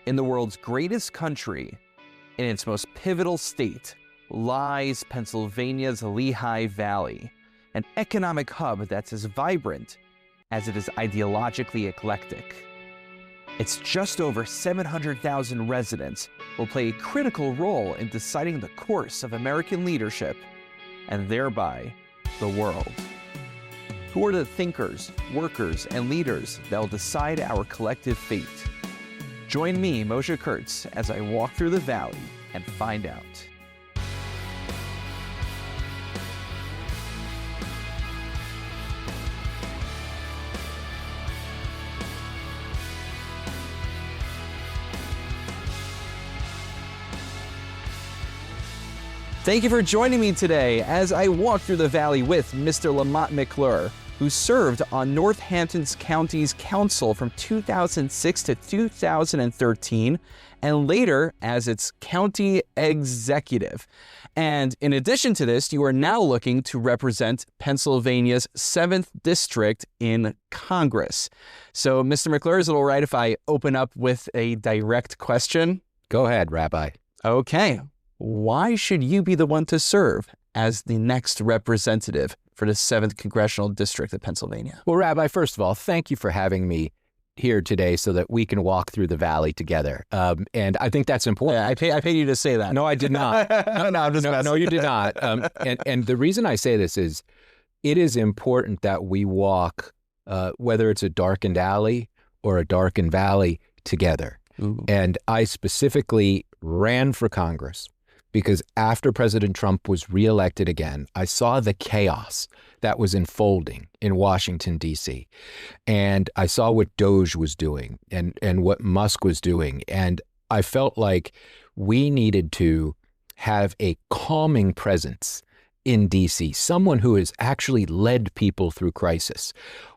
In the world's greatest country, in its most pivotal state, lies Pennsylvania's Lehigh Valley, an economic hub that's as vibrant as it is ideologically eclectic. Its just over 700,000 residents will play a critical role in deciding the course of American leadership and thereby the world. Who are the thinkers, workers, and leaders that will decide our collective fate? Join me, Moshe Kurtz, as I walk through the valley and find out. Thank you for joining me today as I walk through the valley with Mr. Lamont McClure, who served on Northampton County's council from 2006 to 2013, and later as its county executive. And in addition to this, you are now looking to represent Pennsylvania's 7th district in Congress. So, Mr. McClure, is it all right if I open up with a direct question? Go ahead, Rabbi. Okay. Why should you be the one to serve as the next representative for the 7th Congressional District of Pennsylvania? Well, Rabbi, first of all, thank you for having me here today so that we can walk through the valley together. And I think that's important. Yeah, I paid you to say that. No, I did not. No, I'm just messing. No, you did not. And the reason I say this is it is important that we walk, whether it's a darkened alley or a darkened valley, together. Ooh. And I specifically ran for Congress because after President Trump was reelected again, I saw the chaos that was unfolding in Washington, D.C. And I saw what Doge was doing and what Musk was doing. And I felt like we needed to have a calming presence in D.C., someone who has actually led people through crisis.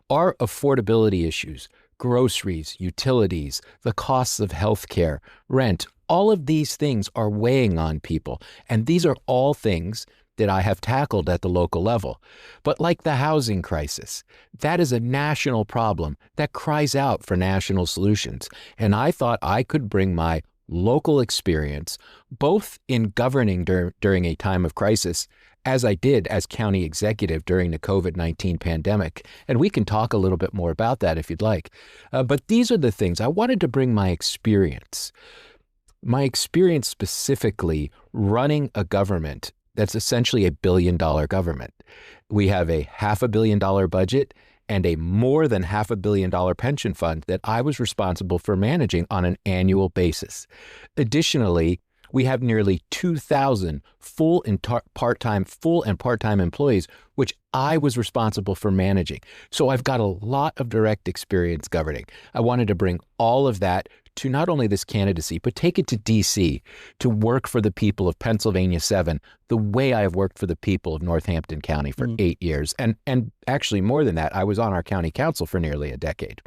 Our affordability issues, groceries, utilities, the costs of healthcare, rent, all of these things are weighing on people. And these are all things that I have tackled at the local level. But like the housing crisis, that is a national problem that cries out for national solutions. And I thought I could bring my local experience, both in governing during a time of crisis, as I did as county executive during the COVID-19 pandemic. And we can talk a little bit more about that if you'd like. But these are the things. I wanted to bring my experience specifically running a government that's essentially $1 billion government. We have a $500 million budget and a more than $500 million pension fund that I was responsible for managing on an annual basis. Additionally, we have nearly 2,000 full and part-time employees, which I was responsible for managing. So I've got a lot of direct experience governing. I wanted to bring all of that to not only this candidacy, but take it to D.C. to work for the people of Pennsylvania 7, the way I have worked for the people of Northampton County for 8 years. And actually more than that, I was on our county council for nearly a decade.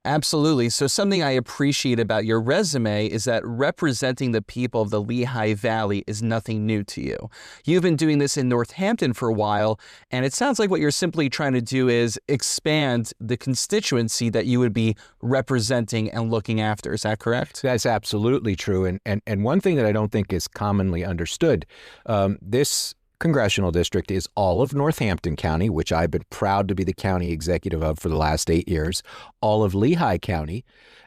Absolutely. So something I appreciate about your resume is that representing the people of the Lehigh Valley is nothing new to you. You've been doing this in Northampton for a while, and it sounds like what you're simply trying to do is expand the constituency that you would be representing and looking after. Is that correct? That's absolutely true. And one thing that I don't think is commonly understood, this congressional district is all of Northampton County, which I've been proud to be the county executive of for the last 8 years, all of Lehigh County.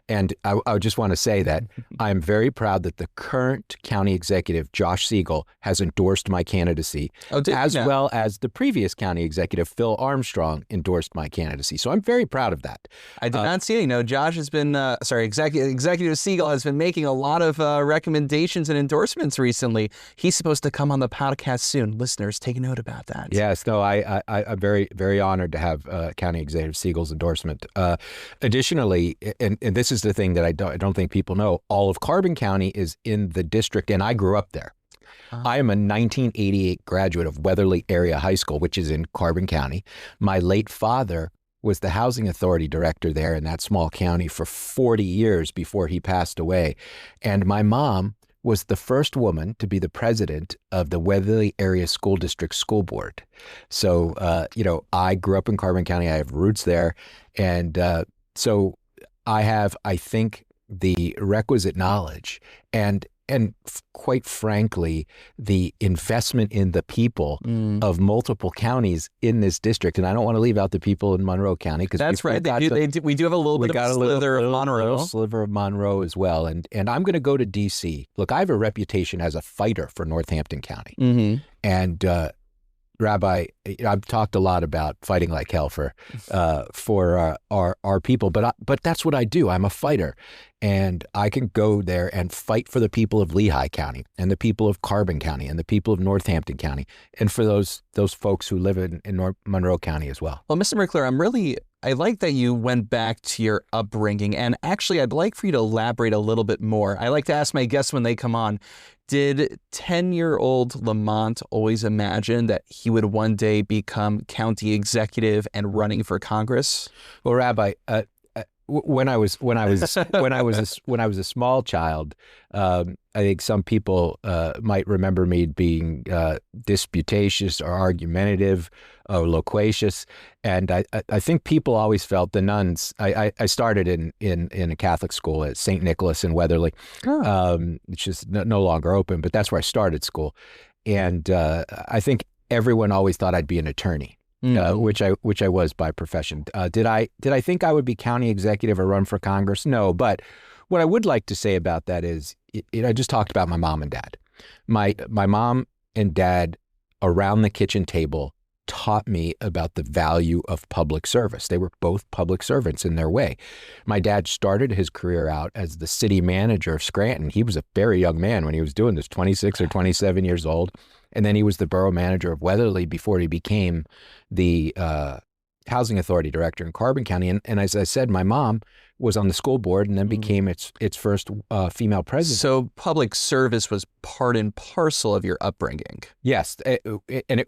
And I just want to say that I'm very proud that the current county executive, Josh Siegel, has endorsed my candidacy, well as the previous county executive, Phil Armstrong, endorsed my candidacy. So I'm very proud of that. I did not see it. Josh has been, Executive Siegel has been making a lot of recommendations and endorsements recently. He's supposed to come on the podcast soon. Listeners, take a note about that. Yes, no, I'm very, very honored to have County Executive Siegel's endorsement. Additionally, and this is the thing that I don't think people know, all of Carbon County is in the district, and I grew up there. I am a 1988 graduate of Weatherly Area High School, which is in Carbon County. My late father was the housing authority director there in that small county for 40 years before he passed away. And my mom was the first woman to be the president of the Weatherly Area School District School Board. So, I grew up in Carbon County. I have roots there. And so I have, I think, the requisite knowledge and quite frankly, the investment in the people of multiple counties in this district. And I don't want to leave out the people in Monroe County, because that's right. We do have a little bit of a slither of Monroe. Little sliver of Monroe as well. And I'm going to go to D.C. Look, I have a reputation as a fighter for Northampton County. Mm-hmm. And Rabbi, I've talked a lot about fighting like hell for our people, but that's what I do. I'm a fighter, and I can go there and fight for the people of Lehigh County and the people of Carbon County and the people of Northampton County, and for those folks who live in Monroe County as well. Well, Mr. McClure, I like that you went back to your upbringing, and actually I'd like for you to elaborate a little bit more. I like to ask my guests when they come on, did 10-year-old Lamont always imagine that he would one day become county executive and running for Congress? Well, Rabbi, when I was a small child, I think some people might remember me being disputatious or argumentative or loquacious, and I think people always felt the nuns. I started in a Catholic school at St. Nicholas in Weatherly, which is no longer open, but that's where I started school, and I think everyone always thought I'd be an attorney. Which I was by profession. Did I think I would be county executive or run for Congress? No, but what I would like to say about that is, I just talked about my mom and dad. My mom and dad around the kitchen table taught me about the value of public service. They were both public servants in their way. My dad started his career out as the city manager of Scranton. He was a very young man when he was doing this, 26 or 27 years old. And then he was the borough manager of Weatherly before he became the housing authority director in Carbon County. And as I said, my mom was on the school board and then became its first female president. So public service was part and parcel of your upbringing. Yes. And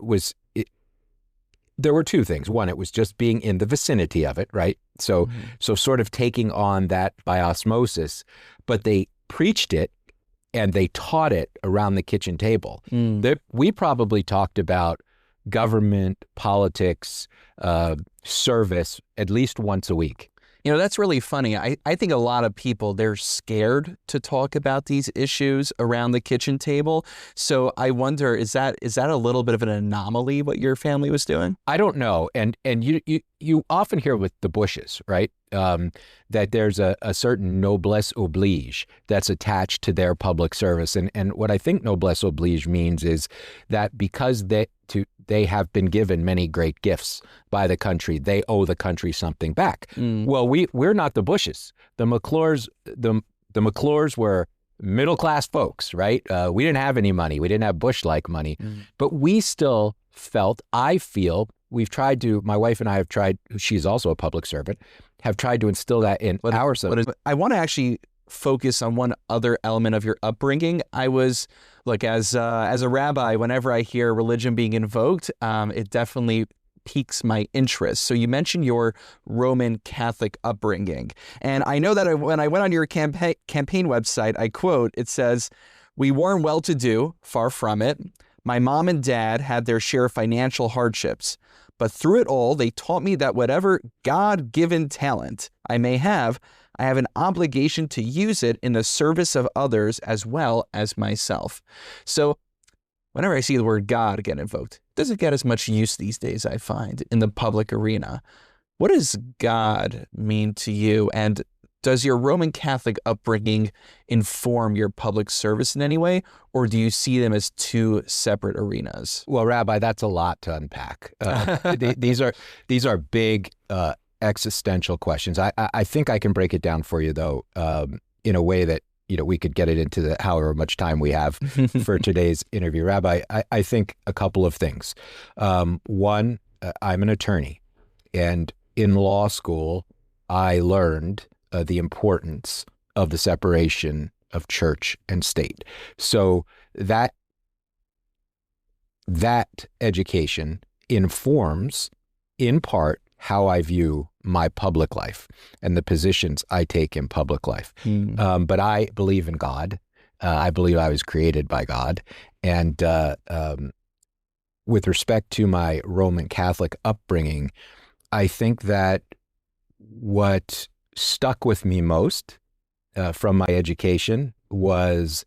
there were two things. One, it was just being in the vicinity of it, right? So sort of taking on that by osmosis, but they preached it and they taught it around the kitchen table. We probably talked about government, politics, service at least once a week. You know, that's really funny. I think a lot of people, they're scared to talk about these issues around the kitchen table. So I wonder, is that a little bit of an anomaly what your family was doing? I don't know. And you often hear with the Bushes, right, that there's a certain noblesse oblige that's attached to their public service. And what I think noblesse oblige means is that because they have been given many great gifts by the country, they owe the country something back. Well, we're not the Bushes. The McClures, the McClures were middle-class folks, right? We didn't have any money. We didn't have Bush-like money. But we still I feel, my wife and I have tried, she's also a public servant, have tried to instill that in ourselves. I want to actually focus on one other element of your upbringing. As a rabbi, whenever I hear religion being invoked, it definitely piques my interest. So you mentioned your Roman Catholic upbringing. And I know that when I went on your campaign website, I quote, it says, "We weren't well-to-do, far from it. My mom and dad had their share of financial hardships. But through it all, they taught me that whatever God-given talent I may have, I have an obligation to use it in the service of others as well as myself." So whenever I see the word God get invoked, it doesn't get as much use these days, I find, in the public arena. What does God mean to you? And does your Roman Catholic upbringing inform your public service in any way, or do you see them as two separate arenas? Well, Rabbi, that's a lot to unpack. These are big existential questions. I think I can break it down for you, though, in a way that we could get it into however much time we have for today's interview. Rabbi, I think a couple of things. One, I'm an attorney, and in law school, I learned the importance of the separation of church and state. So that education informs, in part, how I view my public life and the positions I take in public life. But I believe in God. I believe I was created by God. And with respect to my Roman Catholic upbringing, I think that what stuck with me most from my education was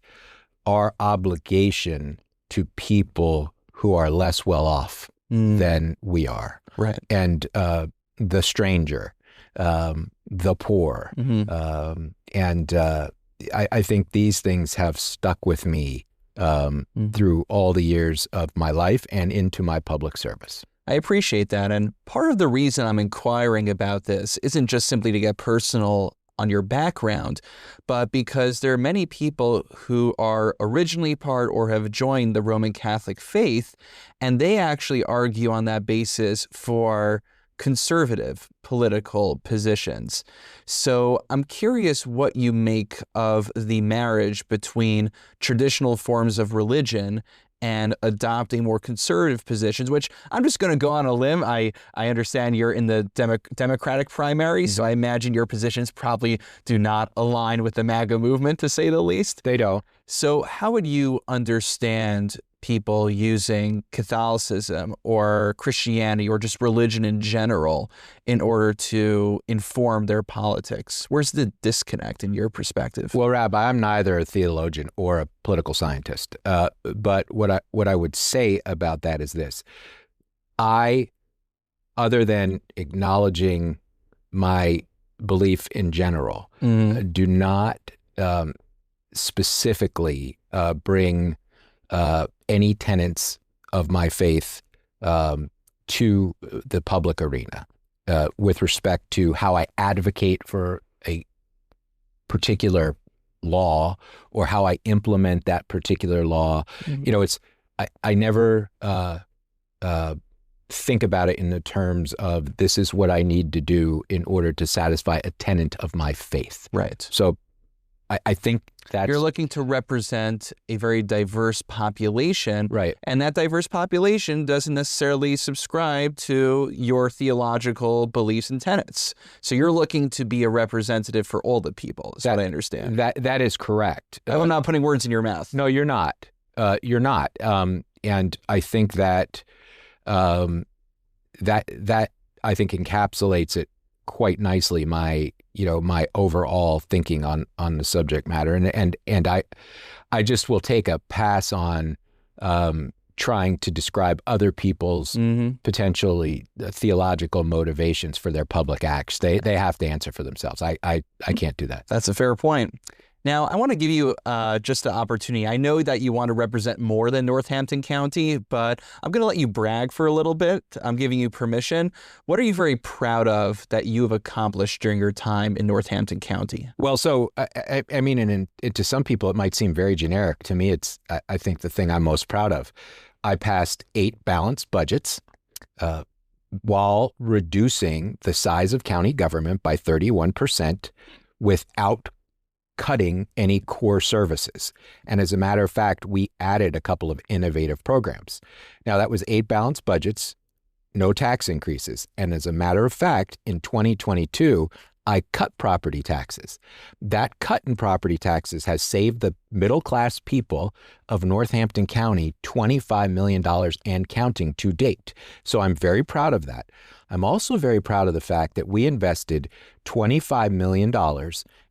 our obligation to people who are less well off than we are. Right. And the stranger, the poor. I think these things have stuck with me through all the years of my life and into my public service. I appreciate that. And part of the reason I'm inquiring about this isn't just simply to get personal on your background, but because there are many people who are originally part or have joined the Roman Catholic faith, and they actually argue on that basis for conservative political positions. So I'm curious what you make of the marriage between traditional forms of religion and adopting more conservative positions, which I'm just going to go on a limb. I understand you're in the Democratic primary, so I imagine your positions probably do not align with the MAGA movement, to say the least. They don't. So how would you understand people using Catholicism or Christianity or just religion in general in order to inform their politics? Where's the disconnect in your perspective? Well, Rabbi, I'm neither a theologian or a political scientist. But what I would say about that is this. Other than acknowledging my belief in general, do not specifically bring any tenets of my faith to the public arena with respect to how I advocate for a particular law or how I implement that particular law. I never think about it in the terms of this is what I need to do in order to satisfy a tenet of my faith. Right. So I think that's... You're looking to represent a very diverse population. Right. And that diverse population doesn't necessarily subscribe to your theological beliefs and tenets. So you're looking to be a representative for all the people, is what I understand. That is correct. I'm not putting words in your mouth. No, you're not. You're not. And I think that that I think encapsulates it quite nicely, my overall thinking on the subject matter, and I just will take a pass on trying to describe other people's potentially theological motivations for their public acts. They have to answer for themselves. I can't do that. That's a fair point. Now, I want to give you just an opportunity. I know that you want to represent more than Northampton County, but I'm going to let you brag for a little bit. I'm giving you permission. What are you very proud of that you have accomplished during your time in Northampton County? Well, so, I mean, and to some people, it might seem very generic. To me, it's, I think, the thing I'm most proud of. I passed 8 balanced budgets while reducing the size of county government by 31% without cutting any core services. And as a matter of fact, we added a couple of innovative programs. Now, that was 8 balanced budgets, no tax increases. And as a matter of fact, in 2022, I cut property taxes. That cut in property taxes has saved the middle-class people of Northampton County $25 million and counting to date. So I'm very proud of that. I'm also very proud of the fact that we invested $25 million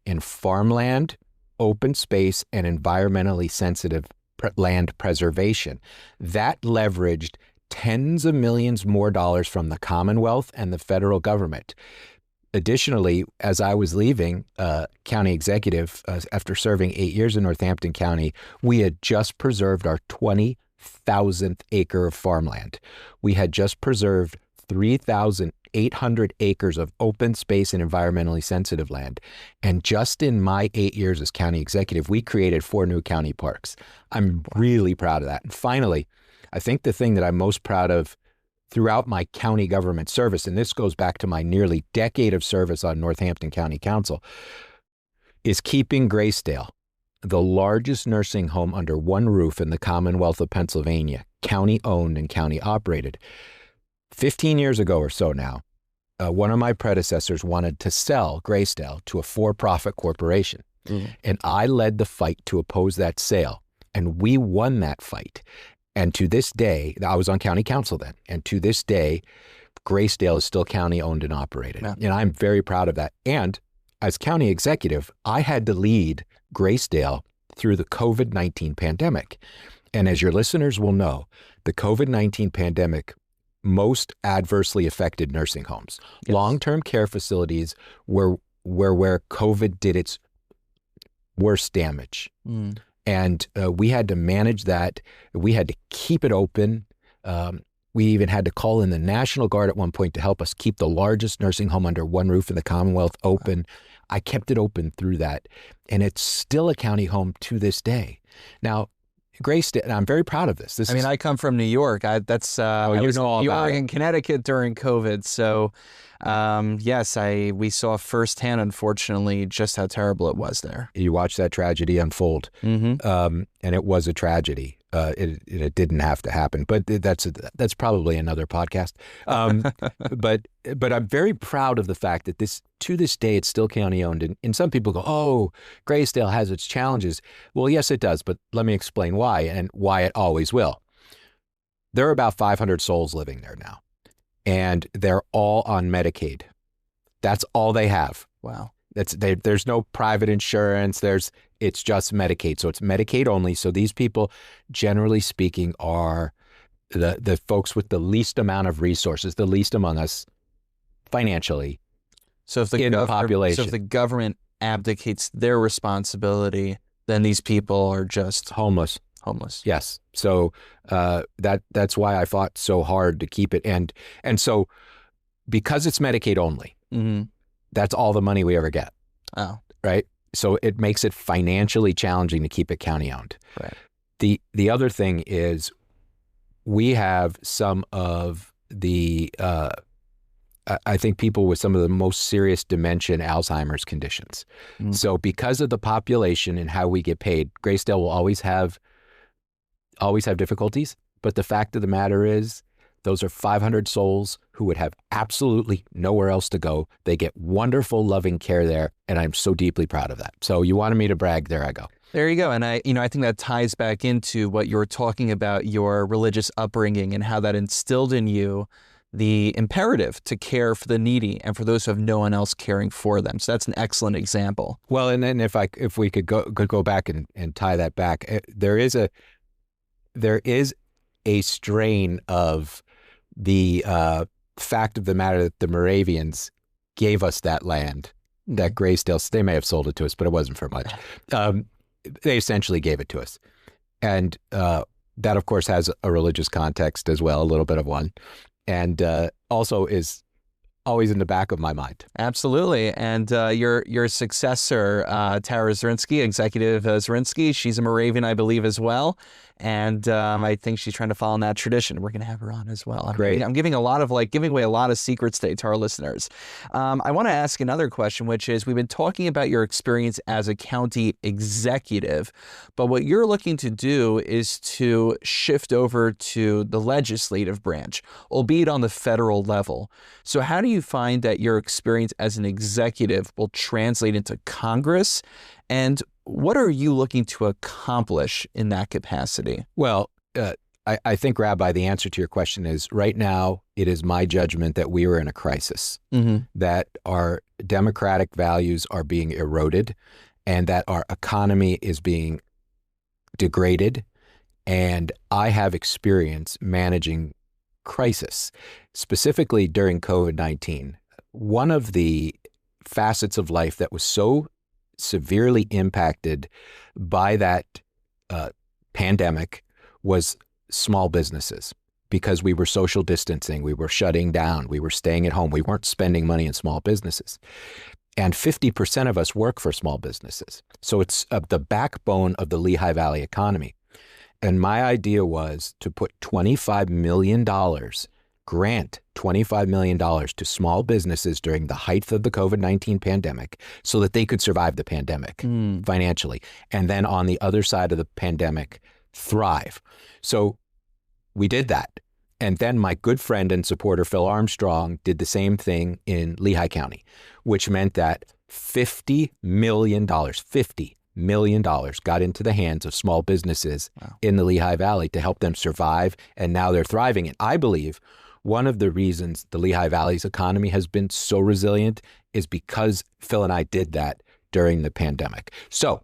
in farmland, open space, and environmentally sensitive land preservation. That leveraged tens of millions more dollars from the Commonwealth and the federal government. Additionally, as I was leaving county executive after serving 8 years in Northampton County, we had just preserved our 20,000th acre of farmland. We had just preserved 3,800 acres of open space and environmentally sensitive land. And just in my 8 years as county executive, we created 4 new county parks. I'm really proud of that. And finally, I think the thing that I'm most proud of throughout my county government service, and this goes back to my nearly decade of service on Northampton County Council, is keeping Graysdale, the largest nursing home under one roof in the Commonwealth of Pennsylvania, county-owned and county-operated. 15 years ago or so now, one of my predecessors wanted to sell Graysdale to a for-profit corporation. And I led the fight to oppose that sale. And we won that fight. And to this day, I was on county council then, and to this day, Graysdale is still county owned and operated. Yeah. And I'm very proud of that. And as county executive, I had to lead Graysdale through the COVID-19 pandemic. And as your listeners will know, the COVID-19 pandemic most adversely affected nursing homes. Yes. Long-term care facilities were where COVID did its worst damage. And we had to manage that. We had to keep it open. We even had to call in the National Guard at one point to help us keep the largest nursing home under one roof in the Commonwealth open. I kept it open through that. And it's still a county home to this day. Now, Graysdale, and I'm very proud of this. I come from New York. I was in New York and Connecticut during COVID. So, yes, we saw firsthand, unfortunately, just how terrible it was there. You watched that tragedy unfold, and it was a tragedy. It didn't have to happen, but that's probably another podcast. But I'm very proud of the fact that to this day it's still county owned. And some people go, "Oh, Graysdale has its challenges." Well, yes, it does, but let me explain why and why it always will. There are about 500 souls living there now, and they're all on Medicaid. That's all they have. Wow. There's no private insurance. It's just Medicaid. So it's Medicaid only. So these people, generally speaking, are the folks with the least amount of resources, the least among us financially in the population. So if the government abdicates their responsibility, then these people are just homeless. Yes. So that's why I fought so hard to keep it. And so because it's Medicaid only, that's all the money we ever get. Oh. Right? So it makes it financially challenging to keep it county owned. Right. The other thing is we have some of the, I think people with some of the most serious dementia and Alzheimer's conditions. So because of the population and how we get paid, Graysdale will always have difficulties. But the fact of the matter is, those are 500 souls who would have absolutely nowhere else to go. They get wonderful, loving care there, and I'm so deeply proud of that. So you wanted me to brag, there I go. There you go. And I think that ties back into what you were talking about, your religious upbringing and how that instilled in you the imperative to care for the needy and for those who have no one else caring for them. So that's an excellent example. Well, and then if we could go back and tie that back, there is a strain of the fact of the matter that the Moravians gave us that land, that Graysdale, they may have sold it to us, but it wasn't for much. They essentially gave it to us. And that, of course, has a religious context as well, a little bit of one, and also is always in the back of my mind. Absolutely. And your successor, Tara Zrinski, Executive Zrinski, she's a Moravian, I believe, as well. And I think she's trying to follow in that tradition. We're going to have her on as well. Great. I'm giving away a lot of secrets today to our listeners. I want to ask another question, which is, we've been talking about your experience as a county executive, but what you're looking to do is to shift over to the legislative branch, albeit on the federal level. So how do you find that your experience as an executive will translate into Congress? And what are you looking to accomplish in that capacity? Well, I think, Rabbi, the answer to your question is, right now, it is my judgment that we are in a crisis, that our democratic values are being eroded, and that our economy is being degraded. And I have experience managing crisis, specifically during COVID-19. One of the facets of life that was so severely impacted by that pandemic was small businesses, because we were social distancing, we were shutting down, we were staying at home, we weren't spending money in small businesses. And 50% of us work for small businesses. So it's the backbone of the Lehigh Valley economy. And my idea was to put $25 million, grant $25 million to small businesses during the height of the COVID-19 pandemic so that they could survive the pandemic financially. And then on the other side of the pandemic, thrive. So we did that. And then my good friend and supporter, Phil Armstrong, did the same thing in Lehigh County, which meant that $50 million got into the hands of small businesses in the Lehigh Valley to help them survive. And now they're thriving. And I believe one of the reasons the Lehigh Valley's economy has been so resilient is because Phil and I did that during the pandemic. So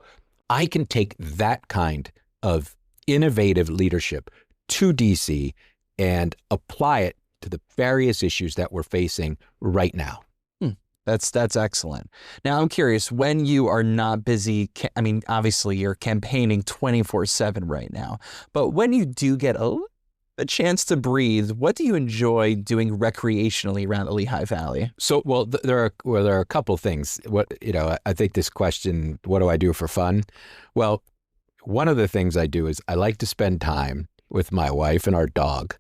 I can take that kind of innovative leadership to DC and apply it to the various issues that we're facing right now. That's excellent. Now, I'm curious, when you are not busy, I mean, obviously you're campaigning 24/7 right now, but when you do get a chance to breathe, what do you enjoy doing recreationally around the Lehigh Valley? So, there are a couple things. I think this question, what do I do for fun? Well, one of the things I do is I like to spend time with my wife and our dog,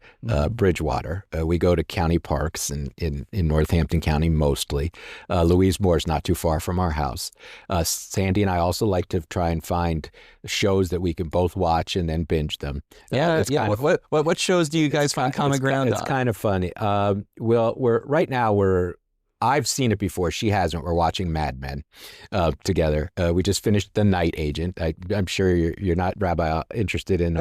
Bridgewater. We go to county parks in Northampton County mostly. Louise Moore is not too far from our house. Sandy and I also like to try and find shows that we can both watch and then binge them. Yeah. What shows do you guys find common ground on? It's kind of funny. I've seen it before. She hasn't. We're watching Mad Men together. We just finished The Night Agent. I'm sure you're not, Rabbi, interested in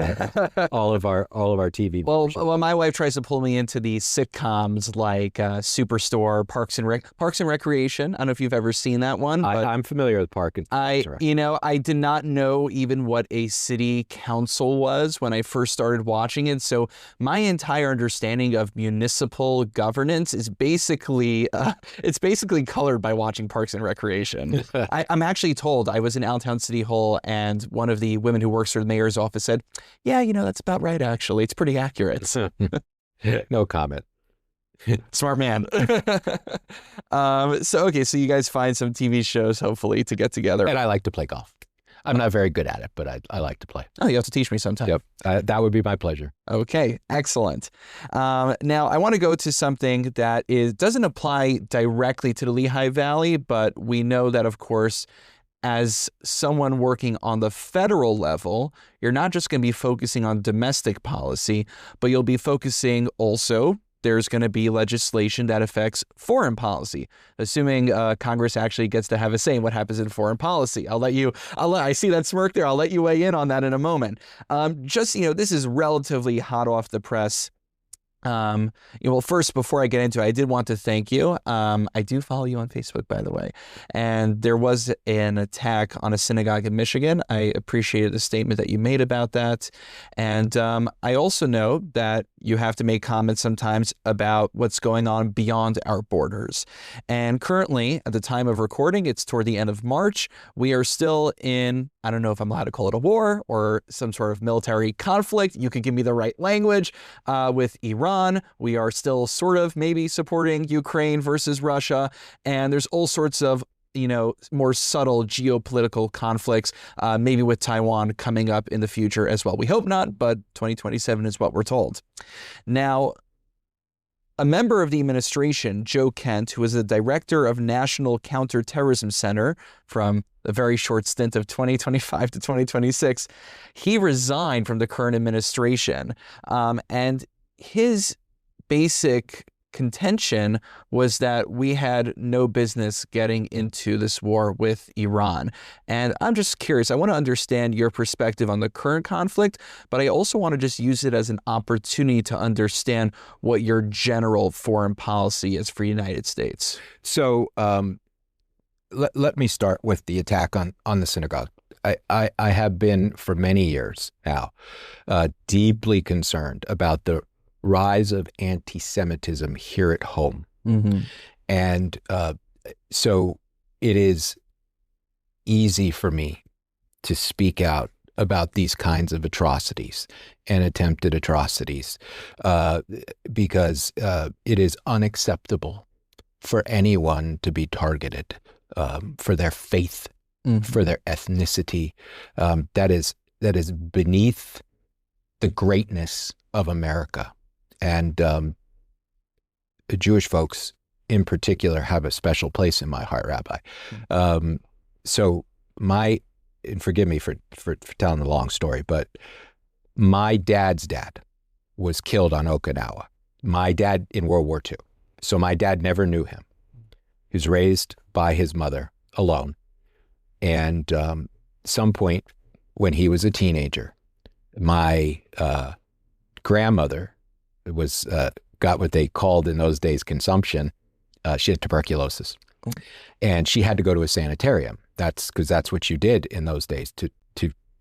all of our TV. Well, my wife tries to pull me into these sitcoms like Superstore, Parks and Recreation. I don't know if you've ever seen that one. I'm familiar with Park and I did not know even what a city council was when I first started watching it. So my entire understanding of municipal governance is basically it's basically colored by watching Parks and Recreation. I'm actually told, I was in Allentown City Hall, and one of the women who works for the mayor's office said, yeah, that's about right, actually. It's pretty accurate. No comment. Smart man. So you guys find some TV shows, hopefully, to get together. And I like to play golf. I'm not very good at it, but I like to play. Oh, you have to teach me sometime. Yep, that would be my pleasure. Okay, excellent. Now, I want to go to something that doesn't apply directly to the Lehigh Valley, but we know that, of course, as someone working on the federal level, you're not just going to be focusing on domestic policy, but you'll be focusing also. There's going to be legislation that affects foreign policy, assuming Congress actually gets to have a say in what happens in foreign policy. I see that smirk there. I'll let you weigh in on that in a moment. This is relatively hot off the press. First, before I get into it, I did want to thank you. I do follow you on Facebook, by the way. And there was an attack on a synagogue in Michigan. I appreciated the statement that you made about that. And I also know that you have to make comments sometimes about what's going on beyond our borders. And currently, at the time of recording, it's toward the end of March. We are still in, I don't know if I'm allowed to call it a war or some sort of military conflict. You could give me the right language with Iran. We are still sort of maybe supporting Ukraine versus Russia. And there's all sorts of, more subtle geopolitical conflicts, maybe with Taiwan coming up in the future as well. We hope not, but 2027 is what we're told. Now, a member of the administration, Joe Kent, who was the director of National Counterterrorism Center from a very short stint of 2025 to 2026, he resigned from the current administration. And his basic contention was that we had no business getting into this war with Iran. And I'm just curious, I want to understand your perspective on the current conflict, but I also want to just use it as an opportunity to understand what your general foreign policy is for the United States. So let me start with the attack on the synagogue. I have been for many years now deeply concerned about the rise of anti-Semitism here at home. Mm-hmm. And so it is easy for me to speak out about these kinds of atrocities and attempted atrocities because it is unacceptable for anyone to be targeted for their faith, mm-hmm. for their ethnicity. That is beneath the greatness of America. And the Jewish folks in particular have a special place in my heart, Rabbi. And forgive me for telling the long story, but my dad's dad was killed on Okinawa. My dad in World War II. So my dad never knew him. He was raised by his mother alone. And some point when he was a teenager, my grandmother got what they called in those days consumption. She had tuberculosis. And she had to go to a sanitarium. That's because that's what you did in those days to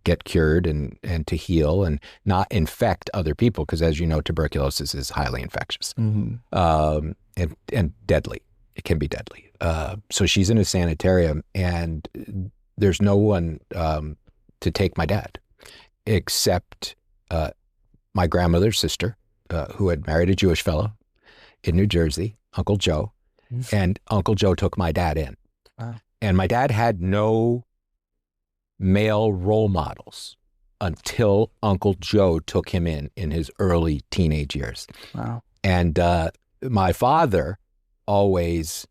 get cured and to heal and not infect other people. Because as you know, tuberculosis is highly infectious and deadly. It can be deadly. So she's in a sanitarium and there's no one to take my dad except my grandmother's sister, who had married a Jewish fellow in New Jersey, Uncle Joe. And Uncle Joe took my dad in. Wow. And my dad had no male role models until Uncle Joe took him in his early teenage years. Wow. And my father always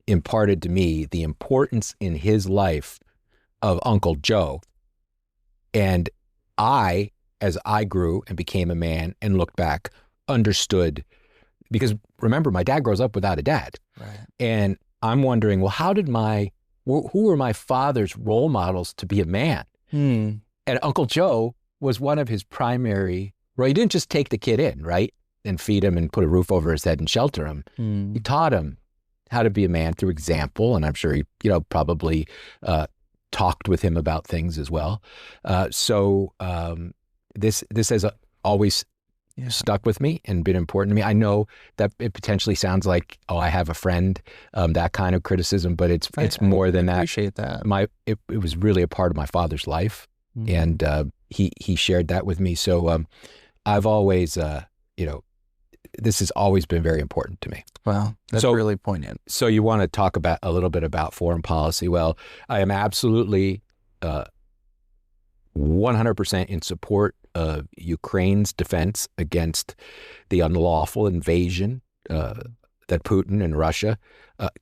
imparted to me the importance in his life of Uncle Joe. And I, as I grew and became a man and looked back, understood, because remember, my dad grows up without a dad. Right. And I'm wondering, well, who were my father's role models to be a man? And Uncle Joe was one of his primary, well, he didn't just take the kid in, right? And feed him and put a roof over his head and shelter him. He taught him how to be a man through example. And I'm sure he, probably talked with him about things as well. So this has always stuck with me and been important to me. I know that it potentially sounds like, oh, I have a friend, that kind of criticism, but it's more than that. I appreciate that. It was really a part of my father's life, and he shared that with me. So I've always, this has always been very important to me. Wow, that's really poignant. So you want to talk about a little bit about foreign policy? Well, I am absolutely 100% in support of Ukraine's defense against the unlawful invasion that Putin and Russia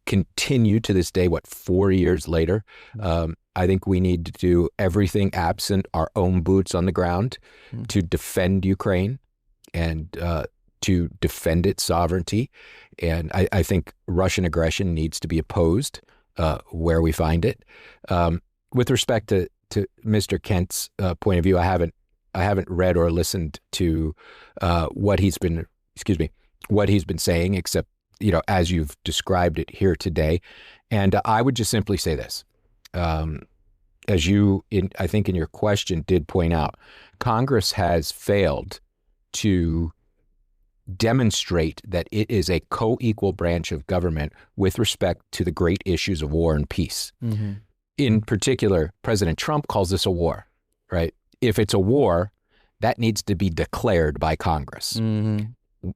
continue to this day, 4 years later. I think we need to do everything absent our own boots on the ground to defend Ukraine and to defend its sovereignty. And I think Russian aggression needs to be opposed where we find it. With respect to Mr. Kent's point of view, I haven't read or listened to what he's been saying, except as you've described it here today. And I would just simply say this, as you I think in your question did point out, Congress has failed to demonstrate that it is a co-equal branch of government with respect to the great issues of war and peace. In particular, President Trump calls this a war, right? If it's a war, that needs to be declared by Congress.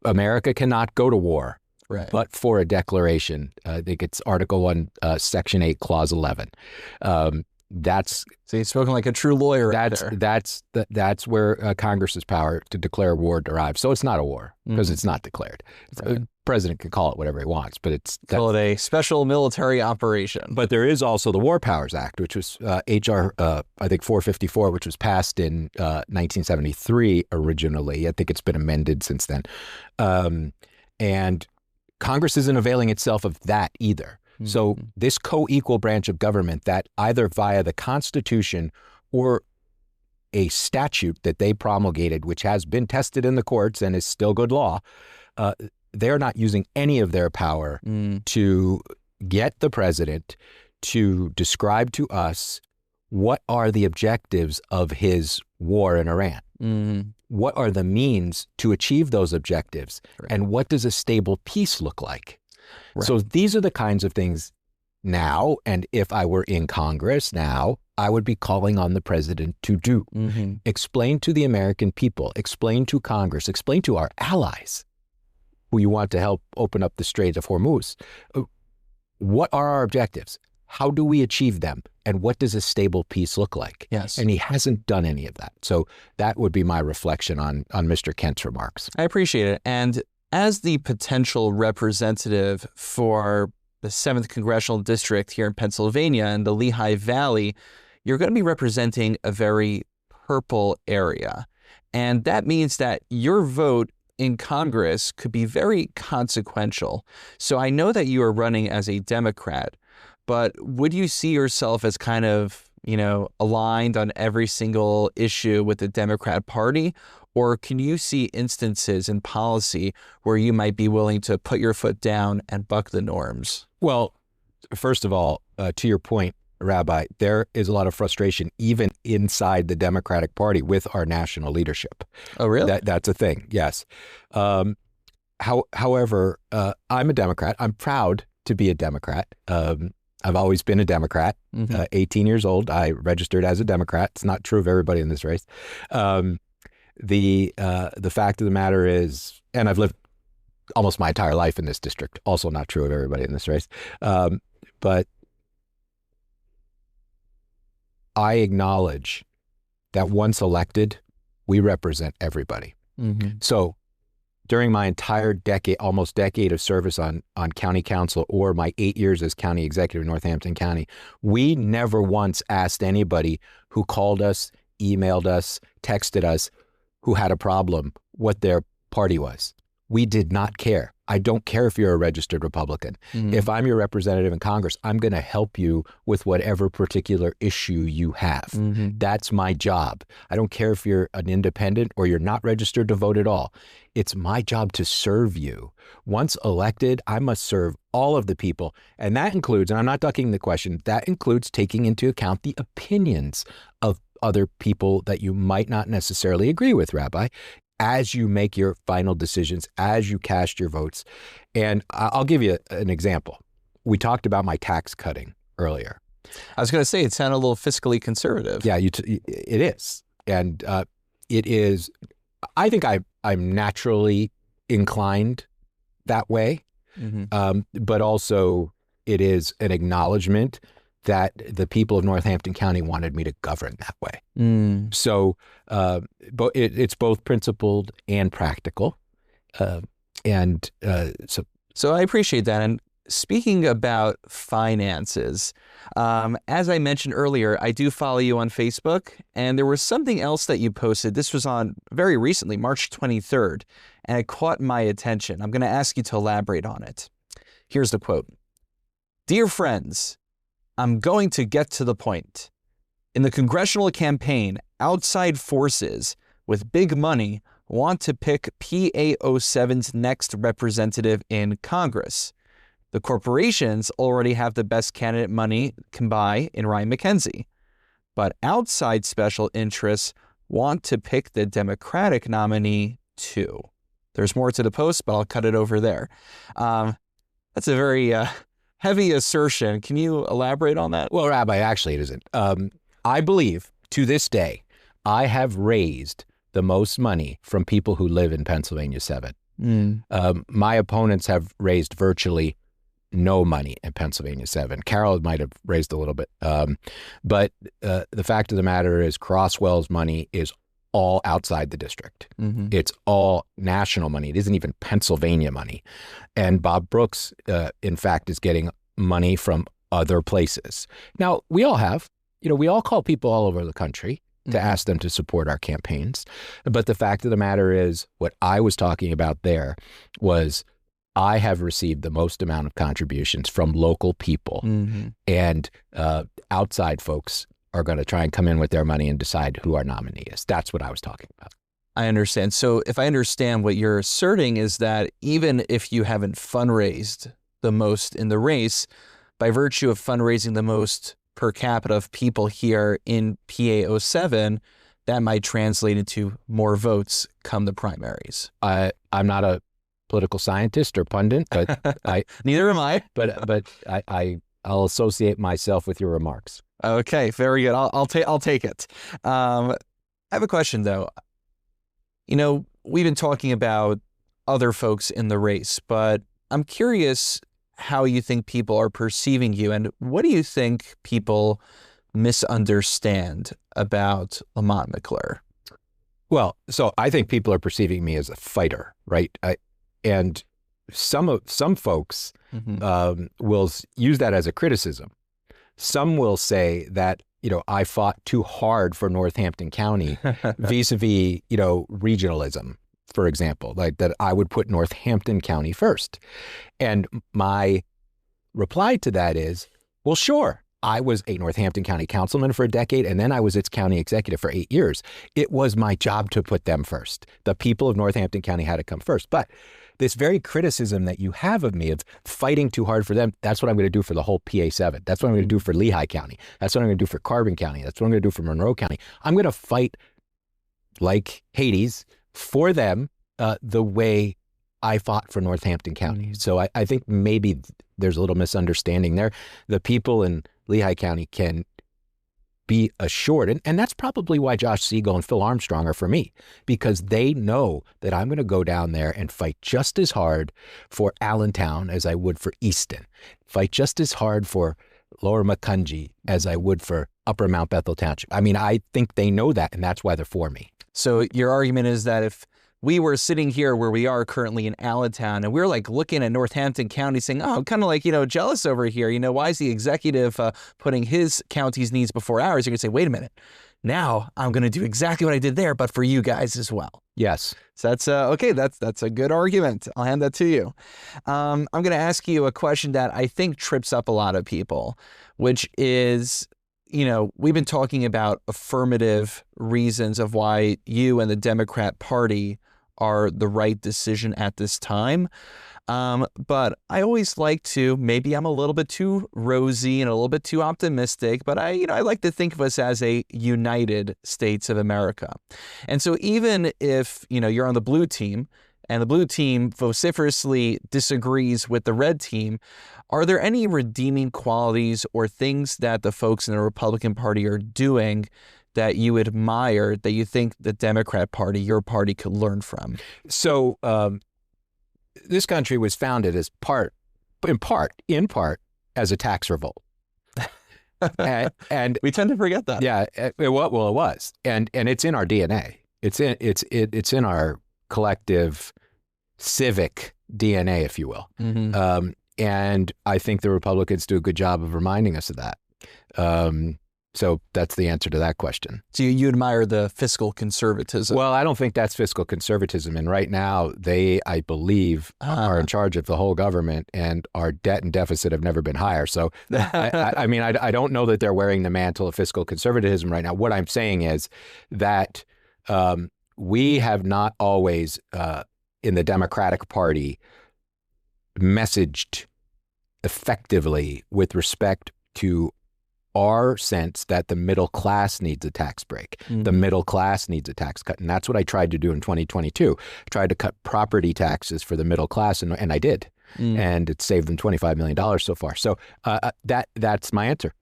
America cannot go to war, but for a declaration. I think it's Article 1, Section 8, Clause 11. So you've spoken like a true lawyer. That's where Congress's power to declare war derives. So it's not a war because it's not declared. The president can call it whatever he wants, but call it a special military operation. But there is also the War Powers Act, which was H.R. I think 454, which was passed in 1973 originally. I think it's been amended since then, and Congress isn't availing itself of that either. So this co-equal branch of government that either via the Constitution or a statute that they promulgated, which has been tested in the courts and is still good law, they're not using any of their power to get the president to describe to us what are the objectives of his war in Iran. What are the means to achieve those objectives? And what does a stable peace look like? So these are the kinds of things now, and if I were in Congress now, I would be calling on the president to do. Explain to the American people, explain to Congress, explain to our allies who you want to help open up the Strait of Hormuz. What are our objectives? How do we achieve them? And what does a stable peace look like? Yes. And he hasn't done any of that. So that would be my reflection on Mr. Kent's remarks. I appreciate it. And as the potential representative for the 7th Congressional District here in Pennsylvania and the Lehigh Valley, you're going to be representing a very purple area. And that means that your vote in Congress could be very consequential. So I know that you are running as a Democrat, but would you see yourself as kind of, aligned on every single issue with the Democrat Party? Or can you see instances in policy where you might be willing to put your foot down and buck the norms? Well, first of all, to your point, Rabbi, there is a lot of frustration even inside the Democratic Party with our national leadership. Oh, really? That's a thing, yes. However, I'm a Democrat. I'm proud to be a Democrat. I've always been a Democrat. 18 years old, I registered as a Democrat. It's not true of everybody in this race. The fact of the matter is, and I've lived almost my entire life in this district, also not true of everybody in this race. But I acknowledge that once elected, we represent everybody. So during my entire decade, almost decade of service on county council, or my 8 years as county executive in Northampton County, we never once asked anybody who called us, emailed us, texted us, who had a problem, what their party was. We did not care. I don't care if you're a registered Republican. If I'm your representative in Congress, I'm going to help you with whatever particular issue you have. That's my job. I don't care if you're an independent or you're not registered to vote at all. It's my job to serve you. Once elected, I must serve all of the people. And that includes, and I'm not ducking the question, that includes taking into account the opinions of other people that you might not necessarily agree with, Rabbi, as you make your final decisions, as you cast your votes. And I'll give you an example. We talked about my tax cutting earlier. I was going to say, it sounded a little fiscally conservative. Yeah, it is. And it is, I think I'm naturally inclined that way. But also it is an acknowledgement that the people of Northampton County wanted me to govern that way. So it's both principled and practical. So I appreciate that. And speaking about finances, as I mentioned earlier, I do follow you on Facebook, and there was something else that you posted. This was on very recently, March 23rd, and it caught my attention. I'm going to ask you to elaborate on it. Here's the quote. "Dear friends, I'm going to get to the point. In the congressional campaign, outside forces with big money want to pick PA-07's next representative in Congress. The corporations already have the best candidate money can buy in Ryan McKenzie. But outside special interests want to pick the Democratic nominee too." There's more to the post, but I'll cut it over there. That's a very heavy assertion. Can you elaborate on that? Well, Rabbi, actually it isn't. I believe to this day, I have raised the most money from people who live in Pennsylvania 7. My opponents have raised virtually no money in Pennsylvania 7. Carroll might have raised a little bit. But the fact of the matter is Crosswell's money is all outside the district. It's all national money. It isn't even Pennsylvania money. And Bob Brooks, in fact, is getting money from other places. Now, we all have, we all call people all over the country to ask them to support our campaigns. But the fact of the matter is, what I was talking about there was I have received the most amount of contributions from local people, and outside folks are going to try and come in with their money and decide who our nominee is. That's what I was talking about. I understand. So if I understand, what you're asserting is that even if you haven't fundraised the most in the race, by virtue of fundraising the most per capita of people here in PA-07, that might translate into more votes come the primaries. I'm not a political scientist or pundit, but neither am I. But I'll associate myself with your remarks. Okay, very good. I'll take it. I have a question though. We've been talking about other folks in the race, but I'm curious how you think people are perceiving you, and what do you think people misunderstand about Lamont McClure? Well, so I think people are perceiving me as a fighter, right? And some folks will use that as a criticism. Some will say that, I fought too hard for Northampton County vis-a-vis, regionalism, for example, like that I would put Northampton County first. And my reply to that is, well, sure, I was a Northampton County councilman for a decade, and then I was its county executive for 8 years. It was my job to put them first. The people of Northampton County had to come first. But this very criticism that you have of me of fighting too hard for them, that's what I'm going to do for the whole PA-07. That's what I'm going to do for Lehigh County. That's what I'm going to do for Carbon County. That's what I'm going to do for Monroe County. I'm going to fight like Hades for them the way I fought for Northampton County. So I think maybe there's a little misunderstanding there. The people in Lehigh County can be assured, and that's probably why Josh Siegel and Phil Armstrong are for me, because they know that I'm going to go down there and fight just as hard for Allentown as I would for Easton, fight just as hard for Lower Macungie as I would for Upper Mount Bethel Township. I mean, I think they know that, and that's why they're for me. So your argument is that if we were sitting here where we are currently in Allentown and we're like looking at Northampton County saying, oh, I'm kind of like, jealous over here. Why is the executive putting his county's needs before ours? You're going to say, wait a minute. Now I'm going to do exactly what I did there, but for you guys as well. Yes. So that's okay. That's a good argument. I'll hand that to you. I'm going to ask you a question that I think trips up a lot of people, which is, we've been talking about affirmative reasons of why you and the Democrat Party are the right decision at this time. But I always like to, maybe I'm a little bit too rosy and a little bit too optimistic, but I like to think of us as a United States of America. And so even if, you're on the blue team and the blue team vociferously disagrees with the red team, are there any redeeming qualities or things that the folks in the Republican Party are doing that you admire, that you think the Democrat Party, your party, could learn from? So this country was founded in part, as a tax revolt. and we tend to forget that. Yeah, it was, and it's in our DNA. It's in our collective civic DNA, if you will. Mm-hmm. And I think the Republicans do a good job of reminding us of that. So that's the answer to that question. So you admire the fiscal conservatism? Well, I don't think that's fiscal conservatism. And right now, they, I believe, are in charge of the whole government, and our debt and deficit have never been higher. So, I mean, I don't know that they're wearing the mantle of fiscal conservatism right now. What I'm saying is that we have not always, in the Democratic Party, messaged effectively with respect to our sense that the middle class needs a tax break. Mm-hmm. The middle class needs a tax cut. And that's what I tried to do in 2022. I tried to cut property taxes for the middle class, and I did. Mm. And it saved them $25 million so far. So that's my answer.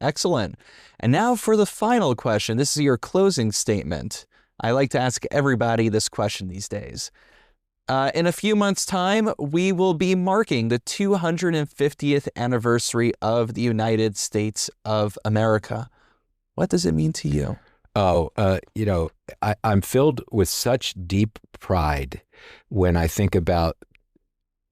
Excellent. And now for the final question. This is your closing statement. I like to ask everybody this question these days. In a few months' time, we will be marking the 250th anniversary of the United States of America. What does it mean to you? Oh, I'm filled with such deep pride when I think about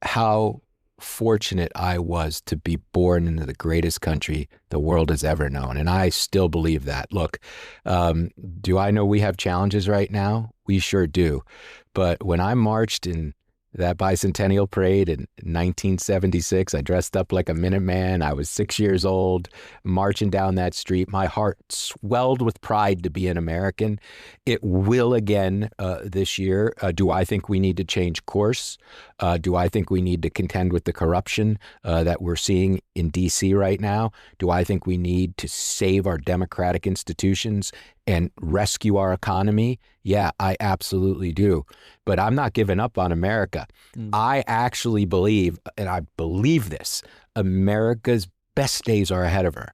how fortunate I was to be born into the greatest country the world has ever known. And I still believe that. Look, do I know we have challenges right now? We sure do. But when I marched in that bicentennial parade in 1976, I dressed up like a Minuteman. I was 6 years old, marching down that street. My heart swelled with pride to be an American. It will again this year. Do I think we need to change course? Do I think we need to contend with the corruption that we're seeing in D.C. right now? Do I think we need to save our democratic institutions and rescue our economy? Yeah, I absolutely do. But I'm not giving up on America. I actually believe, and I believe this, America's best days are ahead of her.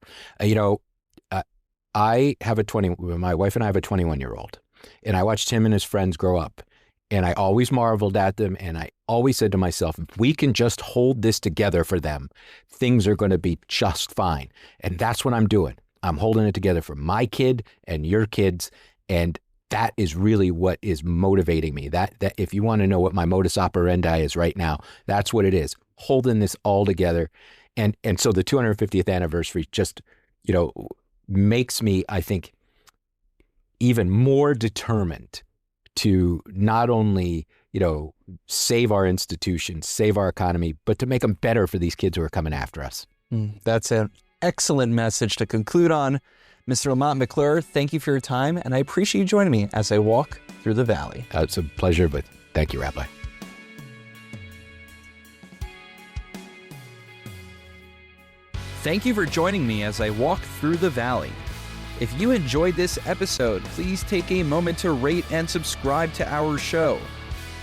My wife and I have a 21-year-old, and I watched him and his friends grow up. And I always marveled at them, and I always said to myself, if we can just hold this together for them, things are going to be just fine. And that's what I'm doing. I'm holding it together for my kid and your kids, and that is really what is motivating me. That if you want to know what my modus operandi is right now, that's what it is, holding this all together. And so the 250th anniversary just, makes me, I think, even more determined to not only, save our institutions, save our economy, but to make them better for these kids who are coming after us. That's it. excellent message to conclude on. Mr. Lamont McClure, thank you for your time, and I appreciate you joining me as I walk through the valley. It's a pleasure, but thank you, Rabbi. Thank you for joining me as I walk through the valley. If you enjoyed this episode, please take a moment to rate and subscribe to our show.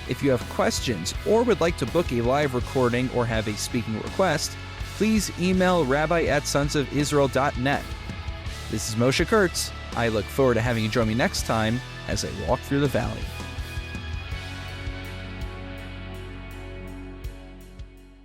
If you have questions or would like to book a live recording or have a speaking request, please email rabbi@sonsofisrael.net. This is Moshe Kurtz. I look forward to having you join me next time as I walk through the valley.